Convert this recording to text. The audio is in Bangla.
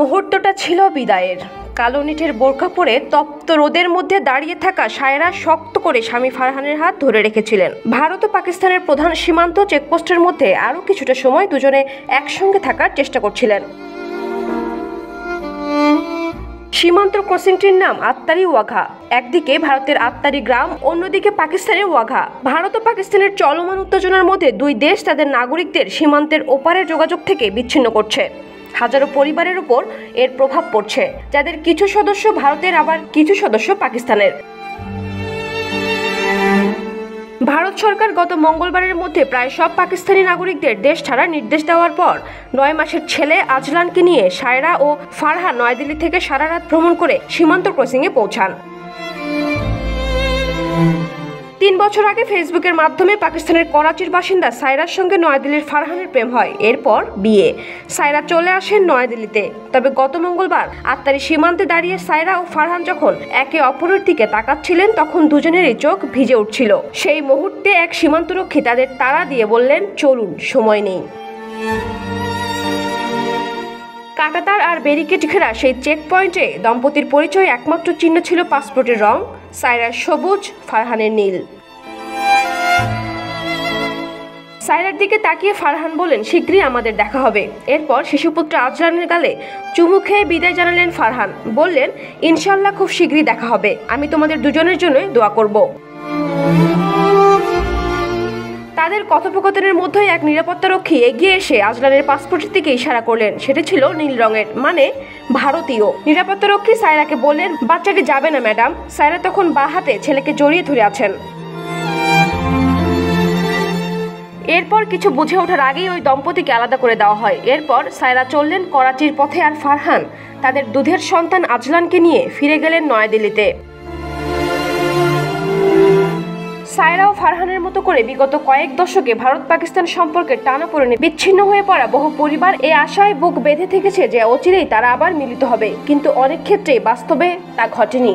মুহূর্তটা ছিল বিদায়ের। কালো নিটের বোরকা পরে তপ্ত রোদের মধ্যে দাঁড়িয়ে থাকা সায়রা শক্ত করে স্বামী ফারহানের হাত ধরে রেখেছিলেন। ভারত ও পাকিস্তানের প্রধান সীমান্ত চেকপোস্টের মধ্যে আরও কিছুটা সময় দুজনে একসঙ্গে থাকার চেষ্টা করছিলেন। সীমান্ত ক্রসিংটির নাম আত্তারি ওয়াঘা। একদিকে ভারতের আত্তারি গ্রাম, অন্যদিকে পাকিস্তানের ওয়াঘা। ভারত ও পাকিস্তানের চলমান উত্তেজনার মধ্যে দুই দেশ তাদের নাগরিকদের সীমান্তের ওপারের যোগাযোগ থেকে বিচ্ছিন্ন করছে। হাজারো পরিবারের উপর এর প্রভাব পড়ছে, যাদের কিছু সদস্য ভারতের, আবার কিছু সদস্য পাকিস্তানের। ভারত সরকার গত মঙ্গলবারের মধ্যে প্রায় সব পাকিস্তানি নাগরিকদের দেশ ছাড়ার নির্দেশ দেওয়ার পর 9 মাসের ছেলে আজলানকে নিয়ে সায়রা ও ফারহান নয়াদিল্লি থেকে সারা রাত ভ্রমণ করে সীমান্ত ক্রসিংয়ে পৌঁছান। 3 বছর আগে ফেসবুকের মাধ্যমে পাকিস্তানের করাচির বাসিন্দা সায়রার সঙ্গে নয়াদিল্লির ফারহানের প্রেম হয়। এরপর বিয়ে। সায়রা চলে আসেন নয়াদিল্লিতে। তবে গত মঙ্গলবার আত্তারি সীমান্তে দাঁড়িয়ে সায়রা ও ফারহান যখন একে অপরের দিকে তাকাচ্ছিলেন, তখন দুজনেরই চোখ ভিজে উঠছিল। সেই মুহূর্তে এক সীমান্তরক্ষী তাদের তাড়া দিয়ে বললেন, চলুন, সময় নেই। কাঁটাতার আর ব্যারিকেড ঘেরা সেই চেক পয়েন্টে দম্পতির পরিচয় একমাত্র চিহ্ন ছিল পাসপোর্টের রং, সায়রার সবুজ, ফারহানের নীল। সায়রার দিকে তাকিয়ে ফারহান বলেন, শীঘ্রই আমাদের দেখা হবে। এরপর শিশুপুত্র আজলানের গালে চুমু খেয়ে বিদায় জানালেন ফারহান। বললেন, ইনশাল্লাহ খুব শীঘ্রই দেখা হবে। আমি তোমাদের দুজনের জন্য দোয়া করব। তাদের কথোপকথনের মধ্যে এক নিরাপত্তারক্ষী এগিয়ে এসে আজলানের পাসপোর্টের দিকে ইশারা করলেন। সেটি ছিল নীল রঙের, মানে ভারতীয়। নিরাপত্তারক্ষী সায়রাকে বললেন, বাচ্চাটি যাবে না ম্যাডাম। সায়রা তখন বাঁ হাতে ছেলেকে জড়িয়ে ধরে আছেন। এরপর কিছু বুঝে ওঠার আগেই ওই দম্পতিকে আলাদা করে দেওয়া হয়। এরপর সায়রা চললেন করাচির পথে, আর ফারহান তাদের দুধের সন্তান আজলানকে নিয়ে ফিরে গেলেন নয়াদিল্লিতে। সায়রা ও ফারহানের মতো করে বিগত কয়েক দশকে ভারত পাকিস্তান সম্পর্কের টানাপোড়েনে বিচ্ছিন্ন হয়ে পড়া বহু পরিবার এই আশায় বুক বেঁধে থেকেছে যে অচিরেই তারা আবার মিলিত হবে, কিন্তু অনেক ক্ষেত্রেই বাস্তবে তা ঘটেনি।